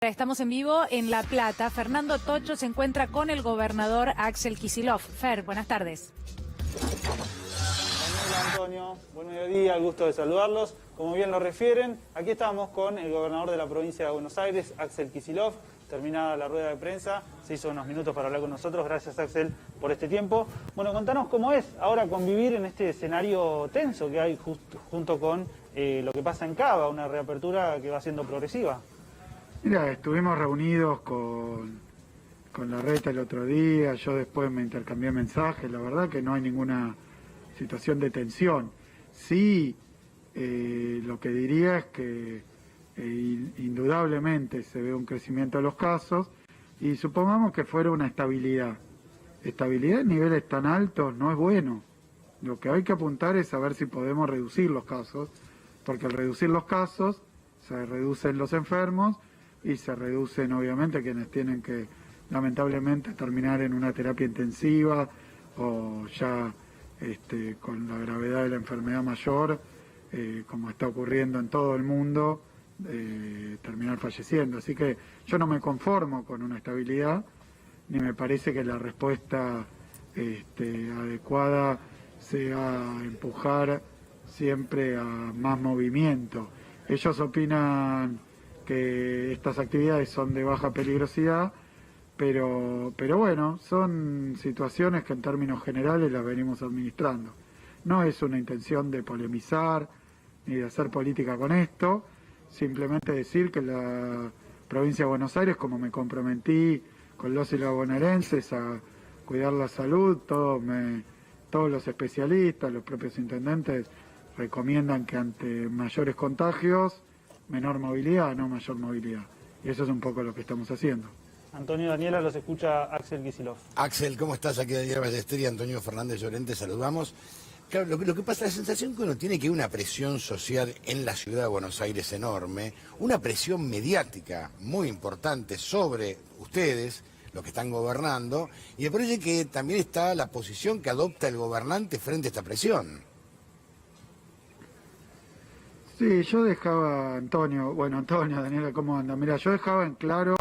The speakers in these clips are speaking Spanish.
Estamos en vivo en La Plata. Fernando Tocho se encuentra con el gobernador Axel Kicillof. Fer, buenas tardes. Hola Antonio, buenos días, gusto de saludarlos. Como bien lo refieren, aquí estamos con el gobernador de la provincia de Buenos Aires, Axel Kicillof. Terminada la rueda de prensa, se hizo unos minutos para hablar con nosotros. Gracias, Axel, por este tiempo. Bueno, contanos cómo es ahora convivir en este escenario tenso que hay junto con lo que pasa en Cava, una reapertura que va siendo progresiva. Mira, estuvimos reunidos con la reta el otro día, yo después me intercambié mensajes, la verdad que no hay ninguna situación de tensión. Sí, lo que diría es que indudablemente se ve un crecimiento de los casos y supongamos que fuera una estabilidad. Estabilidad en niveles tan altos no es bueno. Lo que hay que apuntar es a ver si podemos reducir los casos, porque al reducir los casos se reducen los enfermos y se reducen obviamente quienes tienen que lamentablemente terminar en una terapia intensiva o ya con la gravedad de la enfermedad mayor, como está ocurriendo en todo el mundo, terminar falleciendo. Así que yo no me conformo con una estabilidad, ni me parece que la respuesta adecuada sea empujar siempre a más movimiento. Ellos opinan que estas actividades son de baja peligrosidad, pero bueno, son situaciones que en términos generales las venimos administrando. No es una intención de polemizar ni de hacer política con esto, simplemente decir que la provincia de Buenos Aires, como me comprometí con los y las bonaerenses a cuidar la salud, todos los especialistas, los propios intendentes recomiendan que ante mayores contagios, menor movilidad, no mayor movilidad. Y eso es un poco lo que estamos haciendo. Antonio, Daniela, los escucha Axel Kicillof. Axel, ¿cómo estás? Aquí Daniel Ballester y Antonio Fernández Llorente, saludamos. Claro, lo que pasa, la sensación que uno tiene que hay una presión social en la ciudad de Buenos Aires enorme, una presión mediática muy importante sobre ustedes, los que están gobernando, y me parece que también está la posición que adopta el gobernante frente a esta presión. Sí, yo dejaba, Antonio, Daniela, ¿cómo anda? Mira, yo dejaba en claro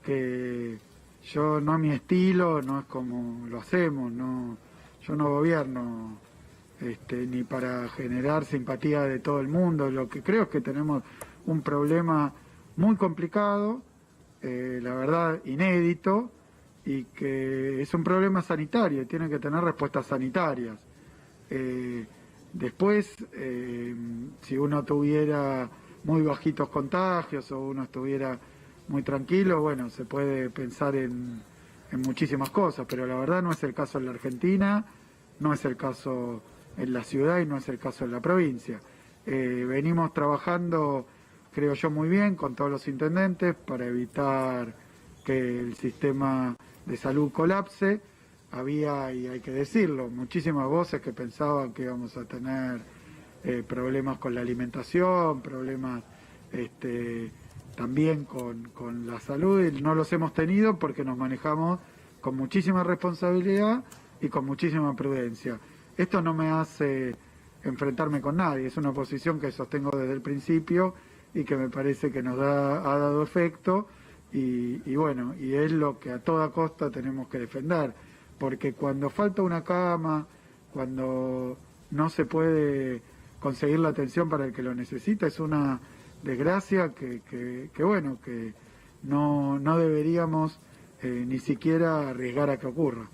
que yo no es mi estilo, no es como lo hacemos, no, yo no gobierno ni para generar simpatía de todo el mundo. Lo que creo es que tenemos un problema muy complicado, la verdad inédito, y que es un problema sanitario y tiene que tener respuestas sanitarias. Después, si uno tuviera muy bajitos contagios o uno estuviera muy tranquilo, bueno, se puede pensar en muchísimas cosas, pero la verdad no es el caso en la Argentina, no es el caso en la ciudad y no es el caso en la provincia. Venimos trabajando, creo yo, muy bien con todos los intendentes para evitar que el sistema de salud colapse. Había, y hay que decirlo, muchísimas voces que pensaban que íbamos a tener problemas con la alimentación, problemas también con la salud, y no los hemos tenido porque nos manejamos con muchísima responsabilidad y con muchísima prudencia. Esto no me hace enfrentarme con nadie, es una posición que sostengo desde el principio y que me parece que nos ha dado efecto y bueno, y es lo que a toda costa tenemos que defender. Porque cuando falta una cama, cuando no se puede conseguir la atención para el que lo necesita, es una desgracia que bueno, que no deberíamos ni siquiera arriesgar a que ocurra.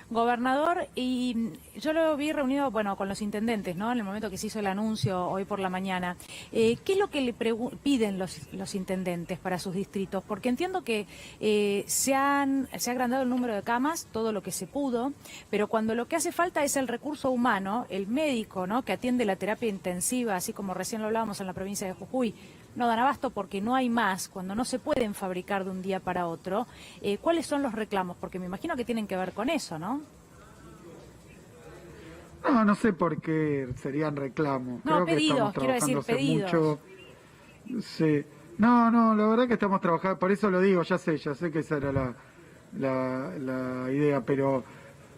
Gobernador, y yo lo vi reunido, bueno, con los intendentes, ¿no? En el momento que se hizo el anuncio hoy por la mañana. ¿Qué es lo que le piden los intendentes para sus distritos? Porque entiendo que se ha agrandado el número de camas, todo lo que se pudo, pero cuando lo que hace falta es el recurso humano, el médico, ¿no? Que atiende la terapia intensiva, así como recién lo hablábamos en la provincia de Jujuy, no dan abasto porque no hay más, cuando no se pueden fabricar de un día para otro. ¿Cuáles son los reclamos? Porque me imagino que tienen que ver con eso, ¿no? No sé por qué serían reclamos. No, creo pedidos, que quiero decir pedidos. mucho. Sí. No, la verdad que estamos trabajando, por eso lo digo, ya sé que esa era la idea, pero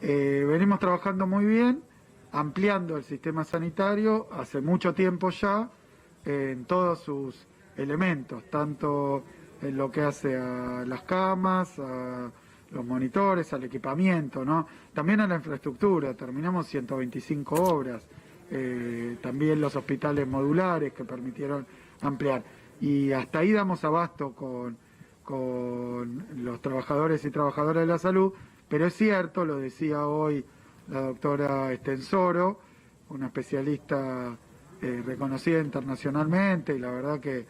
venimos trabajando muy bien, ampliando el sistema sanitario hace mucho tiempo ya, en todos sus elementos, tanto en lo que hace a las camas, a los monitores, al equipamiento, ¿no? También a la infraestructura, terminamos 125 obras, también los hospitales modulares que permitieron ampliar. Y hasta ahí damos abasto con los trabajadores y trabajadoras de la salud, pero es cierto, lo decía hoy la doctora Estensoro, una especialista reconocida internacionalmente, y la verdad que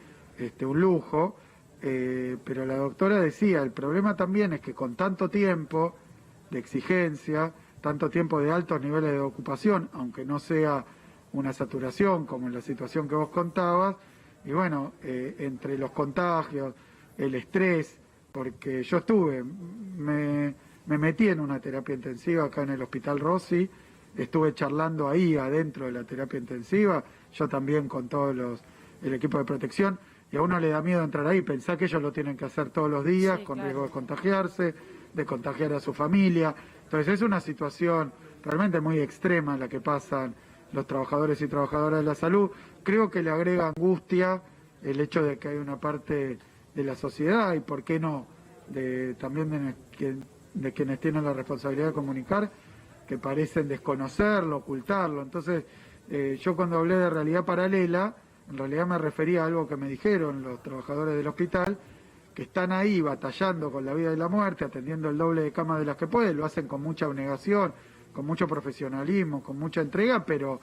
un lujo, pero la doctora decía, el problema también es que con tanto tiempo de exigencia, tanto tiempo de altos niveles de ocupación, aunque no sea una saturación como en la situación que vos contabas, y bueno, entre los contagios, el estrés, porque yo me metí en una terapia intensiva acá en el Hospital Rossi, estuve charlando ahí adentro de la terapia intensiva, yo también con el equipo de protección, y a uno le da miedo entrar ahí, pensar que ellos lo tienen que hacer todos los días, sí, con claro, riesgo de contagiarse, de contagiar a su familia. Entonces es una situación realmente muy extrema en la que pasan los trabajadores y trabajadoras de la salud. Creo que le agrega angustia el hecho de que hay una parte de la sociedad, y por qué no, también de quienes tienen la responsabilidad de comunicar, que parecen desconocerlo, ocultarlo. Entonces, yo cuando hablé de realidad paralela, en realidad me refería a algo que me dijeron los trabajadores del hospital, que están ahí batallando con la vida y la muerte, atendiendo el doble de camas de las que pueden, lo hacen con mucha abnegación, con mucho profesionalismo, con mucha entrega, pero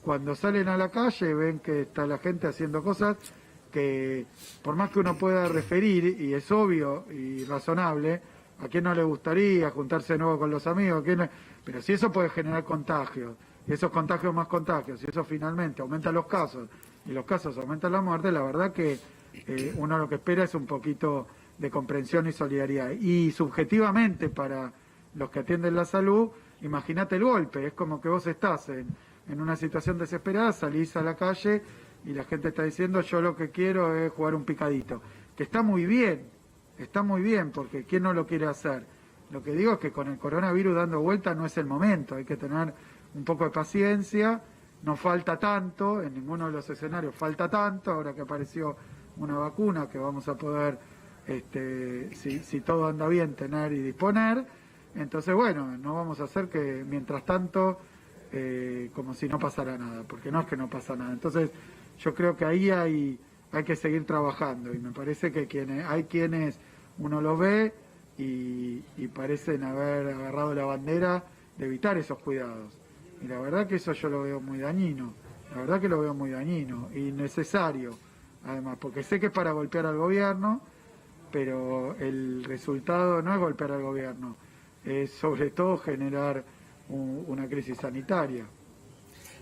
cuando salen a la calle ven que está la gente haciendo cosas que, por más que uno pueda referir, y es obvio y razonable, a quién no le gustaría juntarse de nuevo con los amigos, pero si eso puede generar contagios, y esos contagios más contagios, y eso finalmente aumenta los casos, y los casos aumentan la muerte, la verdad que uno lo que espera es un poquito de comprensión y solidaridad. Y subjetivamente para los que atienden la salud, imagínate el golpe, es como que vos estás en una situación desesperada, salís a la calle y la gente está diciendo yo lo que quiero es jugar un picadito, que está muy bien, porque ¿quién no lo quiere hacer? Lo que digo es que con el coronavirus dando vuelta no es el momento, hay que tener un poco de paciencia, no falta tanto, en ninguno de los escenarios falta tanto, ahora que apareció una vacuna que vamos a poder, si todo anda bien, tener y disponer. Entonces, bueno, no vamos a hacer que mientras tanto, como si no pasara nada, porque no es que no pasa nada. Entonces, yo creo que ahí hay que seguir trabajando, y me parece que hay quienes uno los ve y parecen haber agarrado la bandera de evitar esos cuidados. Y la verdad que eso yo lo veo muy dañino, y necesario, además, porque sé que es para golpear al gobierno, pero el resultado no es golpear al gobierno, es sobre todo generar una crisis sanitaria.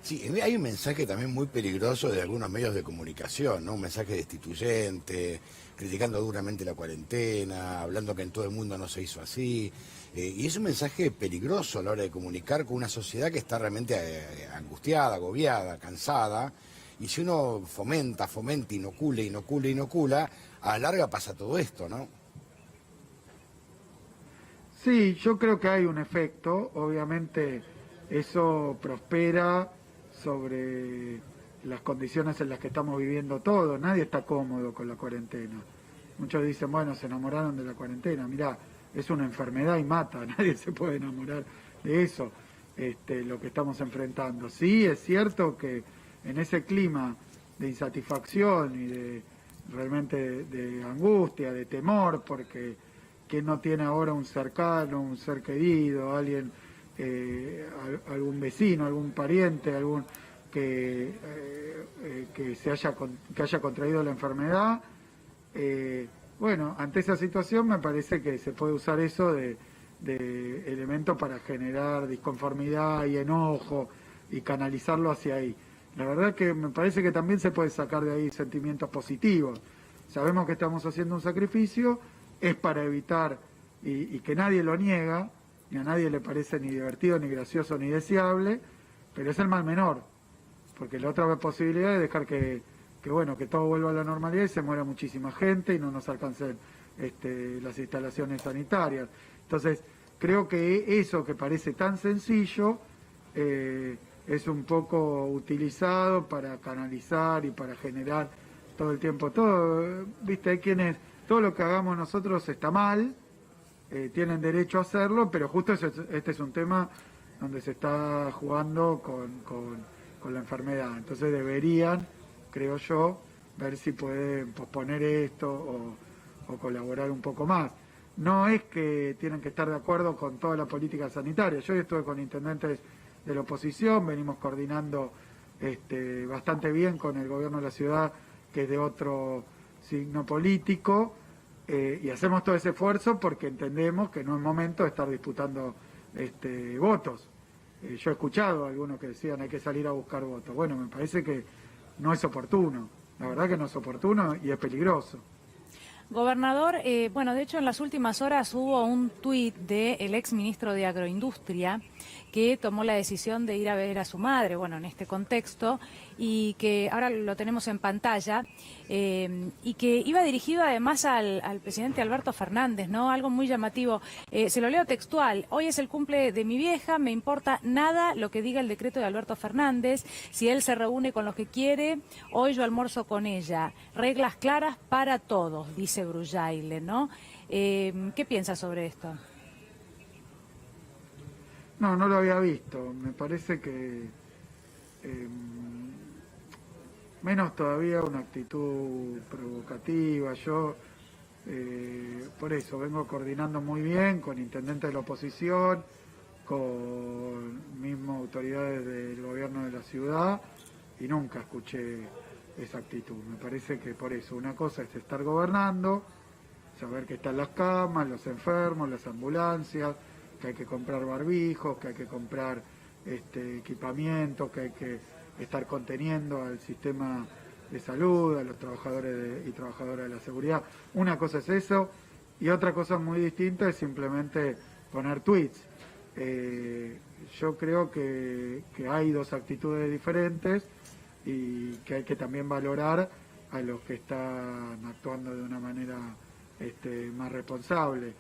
Sí, hay un mensaje también muy peligroso de algunos medios de comunicación, ¿no? Un mensaje destituyente, criticando duramente la cuarentena, hablando que en todo el mundo no se hizo así. Y es un mensaje peligroso a la hora de comunicar con una sociedad que está realmente angustiada, agobiada, cansada. Y si uno fomenta, inocula, a la larga pasa todo esto, ¿no? Sí, yo creo que hay un efecto, obviamente eso prospera sobre las condiciones en las que estamos viviendo todos, nadie está cómodo con la cuarentena. Muchos dicen, bueno, se enamoraron de la cuarentena, mirá, es una enfermedad y mata, nadie se puede enamorar de eso, lo que estamos enfrentando. Sí, es cierto que en ese clima de insatisfacción y de realmente de angustia, de temor, porque ¿quién no tiene ahora un cercano, un ser querido, alguien, algún vecino, algún pariente, que haya contraído la enfermedad? Bueno, ante esa situación me parece que se puede usar eso de elemento para generar disconformidad y enojo y canalizarlo hacia ahí. La verdad que me parece que también se puede sacar de ahí sentimientos positivos. Sabemos que estamos haciendo un sacrificio, es para evitar, y que nadie lo niega, ni a nadie le parece ni divertido, ni gracioso, ni deseable, pero es el mal menor, porque la otra posibilidad es dejar que todo vuelva a la normalidad y se muera muchísima gente y no nos alcancen las instalaciones sanitarias. Entonces, creo que eso que parece tan sencillo es un poco utilizado para canalizar y para generar todo el tiempo todo. Viste, hay quienes todo lo que hagamos nosotros está mal, tienen derecho a hacerlo, pero justo este es un tema donde se está jugando con la enfermedad. Entonces deberían, creo yo, ver si pueden posponer esto o colaborar un poco más. No es que tienen que estar de acuerdo con toda la política sanitaria. Yo estuve con intendentes de la oposición, venimos coordinando bastante bien con el gobierno de la ciudad, que es de otro signo político, y hacemos todo ese esfuerzo porque entendemos que no es momento de estar disputando votos. Yo he escuchado a algunos que decían hay que salir a buscar votos. Bueno, me parece que no es oportuno. La verdad que no es oportuno y es peligroso. Gobernador, bueno, de hecho en las últimas horas hubo un tuit del exministro de Agroindustria que tomó la decisión de ir a ver a su madre, bueno, en este contexto, y que ahora lo tenemos en pantalla, y que iba dirigido además al presidente Alberto Fernández, ¿no? Algo muy llamativo. Se lo leo textual: hoy es el cumple de mi vieja, me importa nada lo que diga el decreto de Alberto Fernández, si él se reúne con los que quiere, hoy yo almuerzo con ella. Reglas claras para todos, dice Brullaile, ¿no? ¿Qué piensa sobre esto? No lo había visto. Me parece que menos todavía una actitud provocativa. Yo por eso vengo coordinando muy bien con intendentes de la oposición, con mismo autoridades del gobierno de la ciudad, y nunca escuché esa actitud. Me parece que por eso una cosa es estar gobernando, saber que están las camas, los enfermos, las ambulancias, que hay que comprar barbijos, que hay que comprar equipamiento, que hay que estar conteniendo al sistema de salud, a los trabajadores y trabajadoras de la seguridad. Una cosa es eso, y otra cosa muy distinta es simplemente poner tweets. Yo creo que hay dos actitudes diferentes y que hay que también valorar a los que están actuando de una manera más responsable,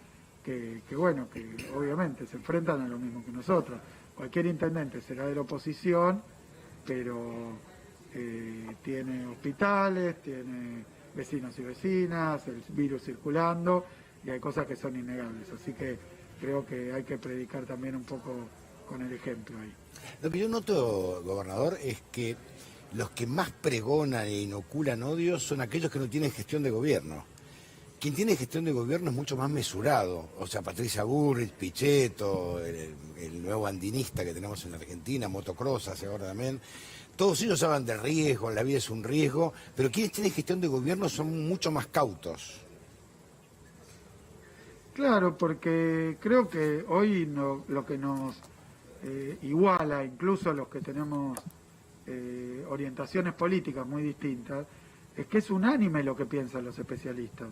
que bueno, que obviamente se enfrentan a lo mismo que nosotros. Cualquier intendente será de la oposición, pero tiene hospitales, tiene vecinos y vecinas, el virus circulando, y hay cosas que son innegables. Así que creo que hay que predicar también un poco con el ejemplo ahí. Lo que yo noto, gobernador, es que los que más pregonan e inoculan odio son aquellos que no tienen gestión de gobierno. Quien tiene gestión de gobierno es mucho más mesurado. O sea, Patricia Bullrich, Pichetto, el nuevo andinista que tenemos en la Argentina, Motocross hace ahora también. Todos ellos hablan de riesgo, la vida es un riesgo, pero quienes tienen gestión de gobierno son mucho más cautos. Claro, porque creo que hoy lo que nos iguala, incluso los que tenemos orientaciones políticas muy distintas, es que es unánime lo que piensan los especialistas.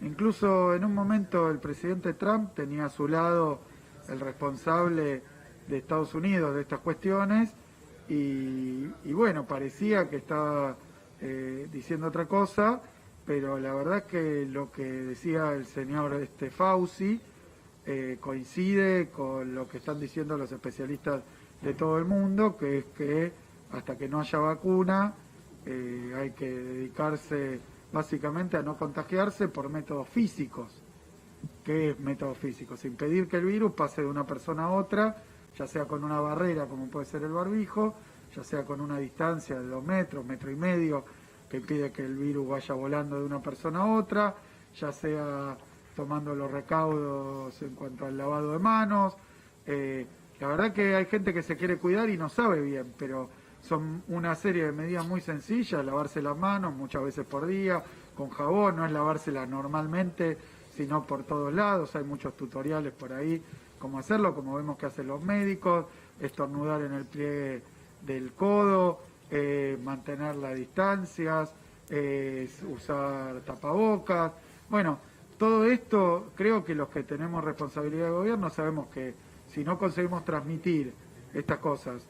Incluso en un momento el presidente Trump tenía a su lado el responsable de Estados Unidos de estas cuestiones y bueno, parecía que estaba diciendo otra cosa, pero la verdad que lo que decía el señor Fauci coincide con lo que están diciendo los especialistas de todo el mundo, que es que hasta que no haya vacuna hay que dedicarse básicamente a no contagiarse por métodos físicos. ¿Qué es métodos físicos? Impedir que el virus pase de una persona a otra, ya sea con una barrera como puede ser el barbijo, ya sea con una distancia de 2 metros, 1,5 metros, que impide que el virus vaya volando de una persona a otra, ya sea tomando los recaudos en cuanto al lavado de manos. La verdad que hay gente que se quiere cuidar y no sabe bien, pero son una serie de medidas muy sencillas: lavarse las manos muchas veces por día, con jabón, no es lavárselas normalmente, sino por todos lados. Hay muchos tutoriales por ahí cómo hacerlo, como vemos que hacen los médicos: estornudar en el pliegue del codo, mantener las distancias, usar tapabocas. Bueno, todo esto creo que los que tenemos responsabilidad de gobierno sabemos que si no conseguimos transmitir estas cosas,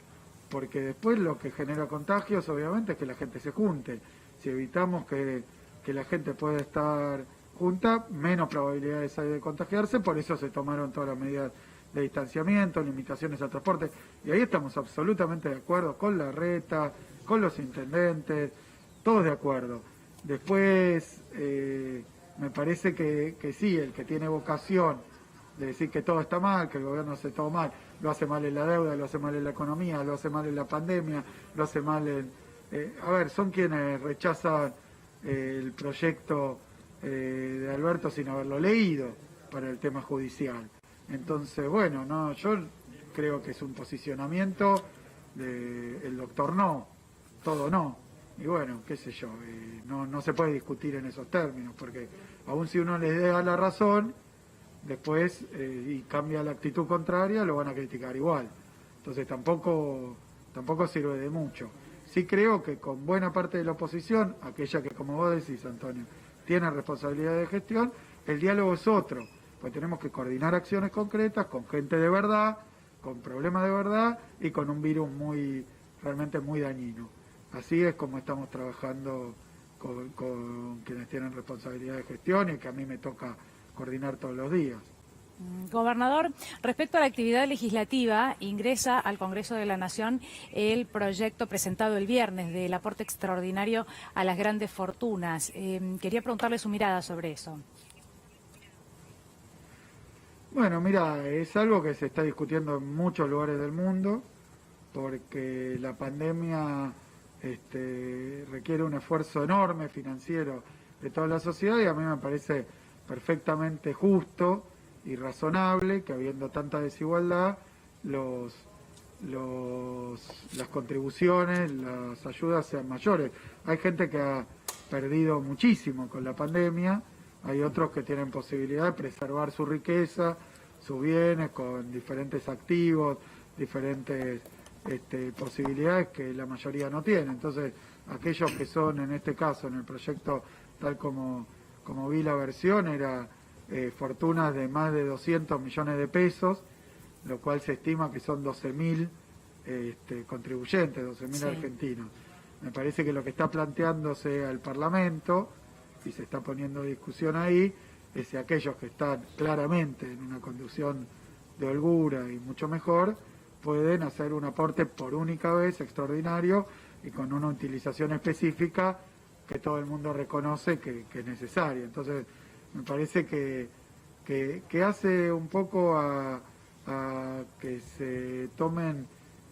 porque después lo que genera contagios obviamente es que la gente se junte. Si evitamos que la gente pueda estar junta, menos probabilidades hay de contagiarse. Por eso se tomaron todas las medidas de distanciamiento, limitaciones al transporte, y ahí estamos absolutamente de acuerdo con Larreta, con los intendentes, todos de acuerdo. Después me parece que sí, el que tiene vocación de decir que todo está mal, que el gobierno hace todo mal, lo hace mal en la deuda, lo hace mal en la economía, lo hace mal en la pandemia, lo hace mal en... a ver, son quienes rechazan el proyecto de Alberto sin haberlo leído para el tema judicial. Entonces, bueno, no, yo creo que es un posicionamiento de el doctor no, todo no. Y bueno, qué sé yo, no se puede discutir en esos términos, porque aun si uno les da la razón, después y cambia la actitud contraria, lo van a criticar igual. Entonces tampoco sirve de mucho. Sí creo que con buena parte de la oposición, aquella que, como vos decís, Antonio, tiene responsabilidad de gestión, el diálogo es otro, pues tenemos que coordinar acciones concretas con gente de verdad, con problemas de verdad y con un virus realmente muy dañino. Así es como estamos trabajando con quienes tienen responsabilidad de gestión y que a mí me toca coordinar todos los días. Gobernador, respecto a la actividad legislativa, ingresa al Congreso de la Nación el proyecto presentado el viernes del aporte extraordinario a las grandes fortunas. Quería preguntarle su mirada sobre eso. Bueno, mira, es algo que se está discutiendo en muchos lugares del mundo, porque la pandemia requiere un esfuerzo enorme financiero de toda la sociedad y a mí me parece perfectamente justo y razonable que habiendo tanta desigualdad las contribuciones, las ayudas sean mayores. Hay gente que ha perdido muchísimo con la pandemia, hay otros que tienen posibilidad de preservar su riqueza, sus bienes con diferentes activos, diferentes posibilidades que la mayoría no tiene. Entonces, aquellos que son, en este caso, en el proyecto, tal como vi la versión, era fortunas de más de 200 millones de pesos, lo cual se estima que son 12.000 contribuyentes, 12.000 sí. argentinos. Me parece que lo que está planteándose al Parlamento, y se está poniendo discusión ahí, es si aquellos que están claramente en una condición de holgura y mucho mejor, pueden hacer un aporte por única vez extraordinario y con una utilización específica que todo el mundo reconoce que es necesaria. Entonces, me parece que hace un poco a que se tomen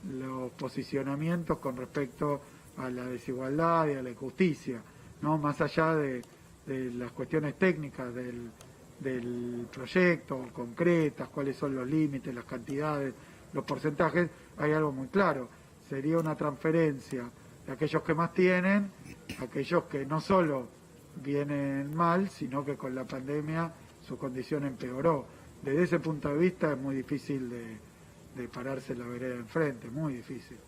los posicionamientos con respecto a la desigualdad y a la injusticia, ¿no? Más allá de las cuestiones técnicas del proyecto, concretas, cuáles son los límites, las cantidades, los porcentajes, hay algo muy claro. Sería una transferencia de aquellos que más tienen, aquellos que no solo vienen mal, sino que con la pandemia su condición empeoró. Desde ese punto de vista es muy difícil de pararse en la vereda de enfrente, muy difícil.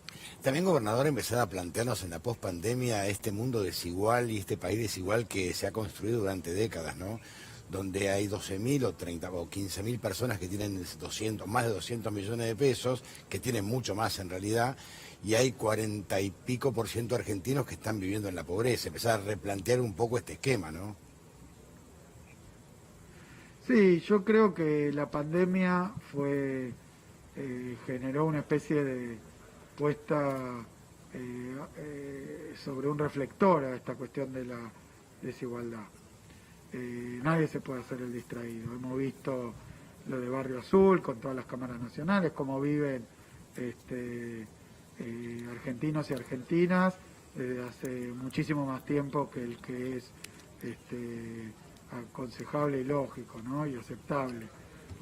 También, gobernador, empezar a plantearnos en la pospandemia este mundo desigual y este país desigual que se ha construido durante décadas, ¿no? Donde hay 12.000 o 30 o 15.000 personas que tienen más de 200 millones de pesos, que tienen mucho más en realidad, y hay 40 y pico % de argentinos que están viviendo en la pobreza. Empezar a replantear un poco este esquema, ¿no? Sí, yo creo que la pandemia generó una especie de puesta sobre un reflector a esta cuestión de la desigualdad. Nadie se puede hacer el distraído. Hemos visto lo de Barrio Azul con todas las cámaras nacionales, cómo viven argentinos y argentinas desde hace muchísimo más tiempo que el que es aconsejable y lógico, ¿no? Y aceptable.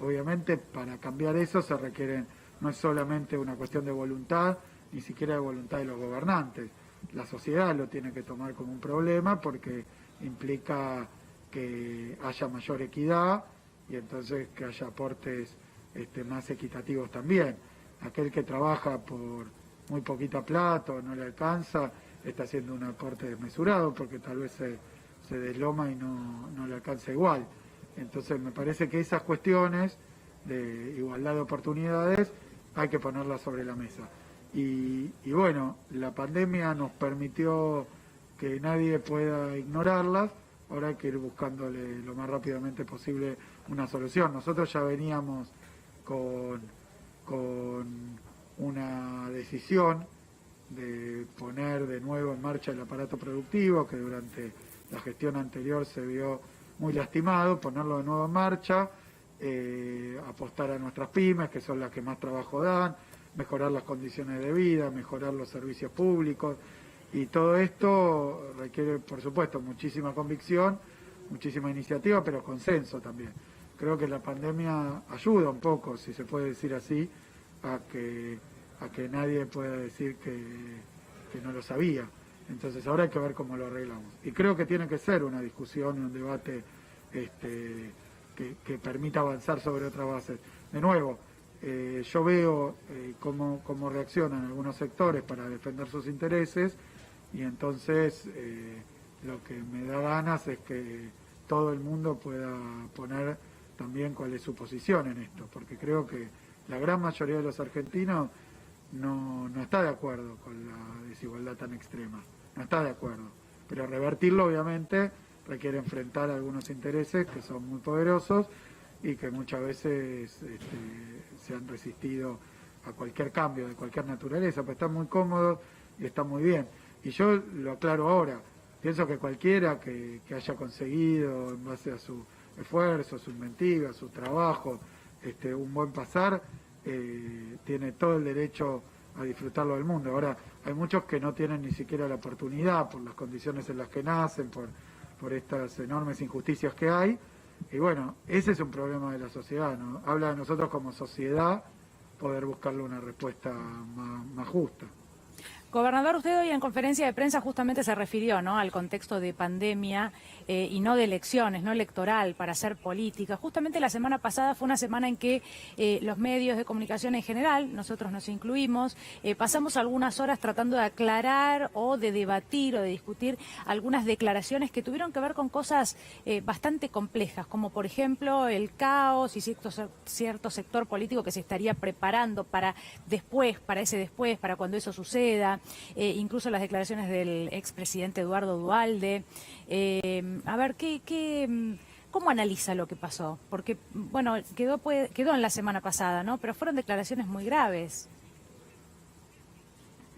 Obviamente para cambiar eso se requieren, no es solamente una cuestión de voluntad, ni siquiera de voluntad de los gobernantes. La sociedad lo tiene que tomar como un problema porque implica que haya mayor equidad y entonces que haya aportes más equitativos también. Aquel que trabaja por muy poquita plata o no le alcanza, está haciendo un aporte desmesurado porque tal vez se desloma y no le alcanza igual. Entonces me parece que esas cuestiones de igualdad de oportunidades hay que ponerlas sobre la mesa. Y bueno, la pandemia nos permitió que nadie pueda ignorarlas, ahora hay que ir buscándole lo más rápidamente posible una solución. Nosotros ya veníamos con una decisión de poner de nuevo en marcha el aparato productivo, que durante la gestión anterior se vio muy lastimado, ponerlo de nuevo en marcha, apostar a nuestras pymes, que son las que más trabajo dan, mejorar las condiciones de vida, mejorar los servicios públicos, y todo esto requiere, por supuesto, muchísima convicción, muchísima iniciativa, pero consenso también. Creo que la pandemia ayuda un poco, si se puede decir así, a que nadie pueda decir que no lo sabía. Entonces ahora hay que ver cómo lo arreglamos. Y creo que tiene que ser una discusión y un debate que permita avanzar sobre otras bases. De nuevo, yo veo cómo reaccionan algunos sectores para defender sus intereses, y entonces lo que me da ganas es que todo el mundo pueda poner también cuál es su posición en esto, porque creo que la gran mayoría de los argentinos no está de acuerdo con la desigualdad tan extrema, no está de acuerdo, pero revertirlo obviamente requiere enfrentar algunos intereses que son muy poderosos y que muchas veces se han resistido a cualquier cambio de cualquier naturaleza, pero están muy cómodos y está muy bien. Y yo lo aclaro ahora, pienso que cualquiera que haya conseguido, en base a su esfuerzo, su inventiva, su trabajo, un buen pasar, tiene todo el derecho a disfrutarlo del mundo. Ahora, hay muchos que no tienen ni siquiera la oportunidad por las condiciones en las que nacen, por estas enormes injusticias que hay, y bueno, ese es un problema de la sociedad, ¿no? Habla de nosotros como sociedad poder buscarle una respuesta más justa. Gobernador, usted hoy en conferencia de prensa justamente se refirió, ¿no?, al contexto de pandemia y no de elecciones, no electoral, para hacer política. Justamente la semana pasada fue una semana en que los medios de comunicación en general, nosotros nos incluimos, pasamos algunas horas tratando de aclarar o de debatir o de discutir algunas declaraciones que tuvieron que ver con cosas bastante complejas, como por ejemplo el caos y cierto sector político que se estaría preparando para después, para cuando eso suceda. Incluso las declaraciones del expresidente Eduardo Duhalde. A ver, ¿cómo analiza lo que pasó? Porque, bueno, quedó en la semana pasada, ¿no? Pero fueron declaraciones muy graves.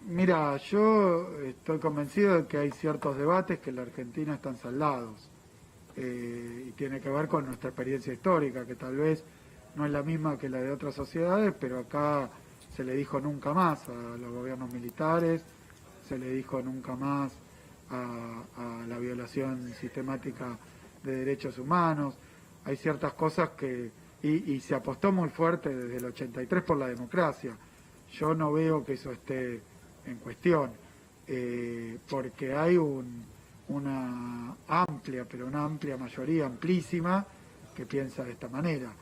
Mira, yo estoy convencido de que hay ciertos debates que en la Argentina están saldados. Y tiene que ver con nuestra experiencia histórica, que tal vez no es la misma que la de otras sociedades, pero acá se le dijo nunca más a los gobiernos militares, se le dijo nunca más a la violación sistemática de derechos humanos. Hay ciertas cosas y se apostó muy fuerte desde el 83 por la democracia. Yo no veo que eso esté en cuestión, porque hay una amplia mayoría, amplísima, que piensa de esta manera.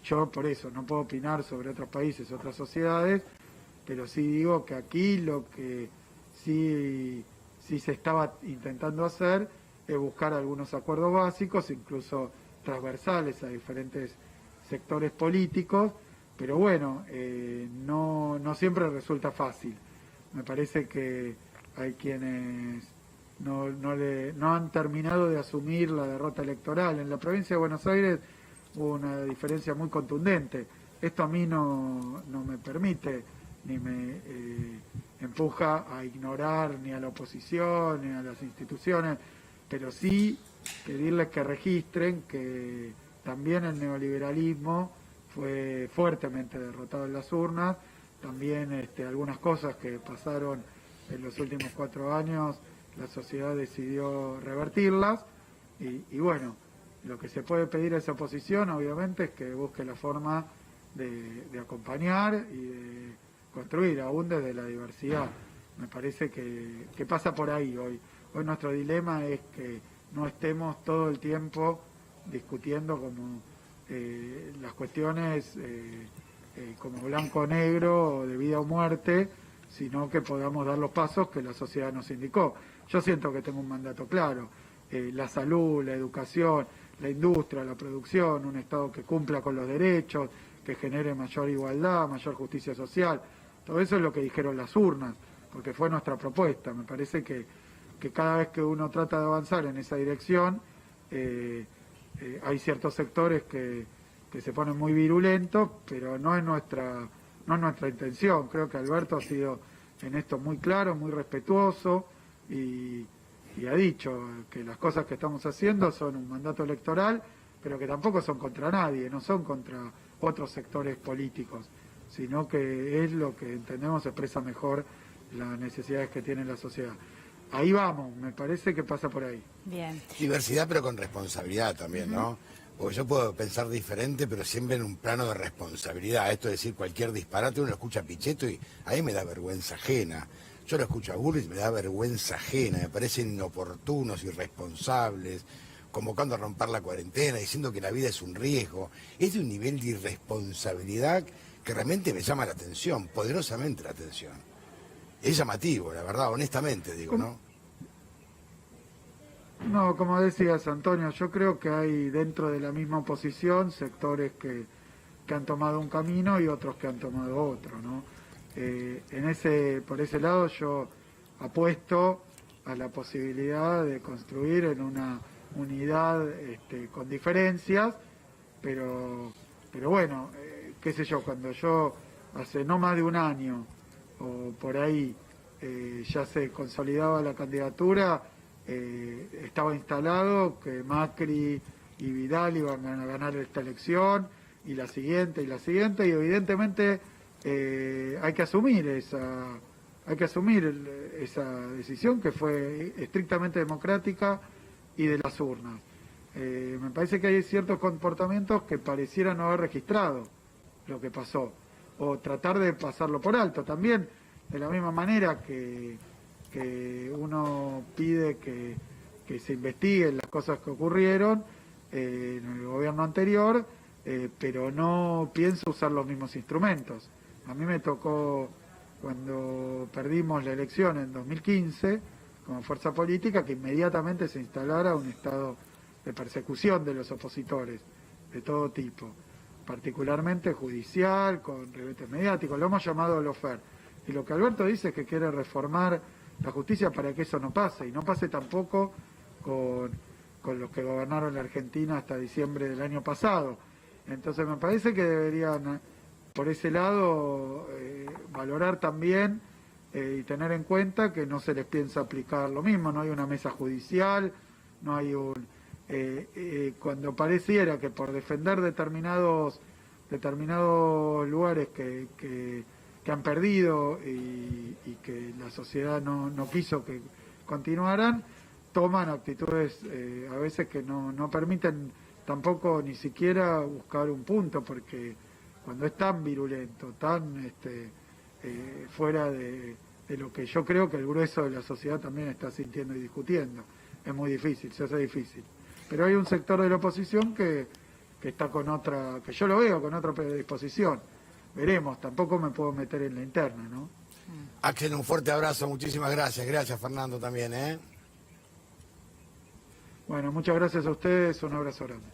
Yo por eso no puedo opinar sobre otros países, otras sociedades, pero sí digo que aquí lo que sí se estaba intentando hacer es buscar algunos acuerdos básicos, incluso transversales a diferentes sectores políticos, pero bueno, no siempre resulta fácil. Me parece que hay quienes no han terminado de asumir la derrota electoral. En la provincia de Buenos Aires hubo una diferencia muy contundente. Esto a mí no me permite ni me empuja a ignorar ni a la oposición ni a las instituciones, pero sí pedirles que registren que también el neoliberalismo fue fuertemente derrotado en las urnas. También algunas cosas que pasaron en los últimos 4 años, la sociedad decidió revertirlas y bueno, lo que se puede pedir a esa oposición, obviamente, es que busque la forma de acompañar y de construir, aún desde la diversidad. Me parece que pasa por ahí hoy. Hoy nuestro dilema es que no estemos todo el tiempo discutiendo como las cuestiones como blanco-negro o de vida o muerte, sino que podamos dar los pasos que la sociedad nos indicó. Yo siento que tengo un mandato claro. La salud, la educación, la industria, la producción, un Estado que cumpla con los derechos, que genere mayor igualdad, mayor justicia social. Todo eso es lo que dijeron las urnas, porque fue nuestra propuesta. Me parece que cada vez que uno trata de avanzar en esa dirección, hay ciertos sectores que se ponen muy virulentos, pero no es nuestra intención. Creo que Alberto ha sido en esto muy claro, muy respetuoso, y y ha dicho que las cosas que estamos haciendo son un mandato electoral, pero que tampoco son contra nadie, no son contra otros sectores políticos, sino que es lo que entendemos expresa mejor las necesidades que tiene la sociedad. Ahí vamos, me parece que pasa por ahí. Bien. Diversidad, pero con responsabilidad también, ¿no? Porque yo puedo pensar diferente, pero siempre en un plano de responsabilidad. Esto es decir, cualquier disparate, uno lo escucha a Pichetto y a mí me da vergüenza ajena. Yo lo escucho a Bullrich y me da vergüenza ajena, me parecen inoportunos, irresponsables, convocando a romper la cuarentena, diciendo que la vida es un riesgo. Es de un nivel de irresponsabilidad que realmente me llama la atención, poderosamente la atención. Es llamativo, la verdad, honestamente digo, ¿no? No, como decías, Antonio, yo creo que hay dentro de la misma oposición sectores que han tomado un camino y otros que han tomado otro, ¿no? Por ese lado yo apuesto a la posibilidad de construir en una unidad con diferencias, pero bueno, qué sé yo, cuando yo hace no más de un año o por ahí ya se consolidaba la candidatura, estaba instalado que Macri y Vidal iban a ganar esta elección y la siguiente y evidentemente hay que asumir esa decisión que fue estrictamente democrática y de las urnas. Me parece que hay ciertos comportamientos que parecieran no haber registrado lo que pasó o tratar de pasarlo por alto también, de la misma manera que uno pide que se investiguen las cosas que ocurrieron en el gobierno anterior, pero no pienso usar los mismos instrumentos. A mí me tocó, cuando perdimos la elección en 2015, como fuerza política, que inmediatamente se instalara un estado de persecución de los opositores, de todo tipo, particularmente judicial, con revetes mediáticos, lo hemos llamado lawfare. Y lo que Alberto dice es que quiere reformar la justicia para que eso no pase, y no pase tampoco con los que gobernaron la Argentina hasta diciembre del año pasado. Entonces me parece que deberían, por ese lado, valorar también y tener en cuenta que no se les piensa aplicar lo mismo, no hay una mesa judicial, no hay cuando pareciera que por defender determinados lugares que han perdido y que la sociedad no quiso que continuaran, toman actitudes a veces que no permiten tampoco ni siquiera buscar un punto, porque cuando es tan virulento, tan fuera de lo que yo creo que el grueso de la sociedad también está sintiendo y discutiendo, es muy difícil, se hace difícil. Pero hay un sector de la oposición que está con otra, que yo lo veo con otra predisposición. Veremos, tampoco me puedo meter en la interna, ¿no? Axel, un fuerte abrazo, muchísimas gracias. Gracias, Fernando, también, ¿eh? Bueno, muchas gracias a ustedes, un abrazo grande.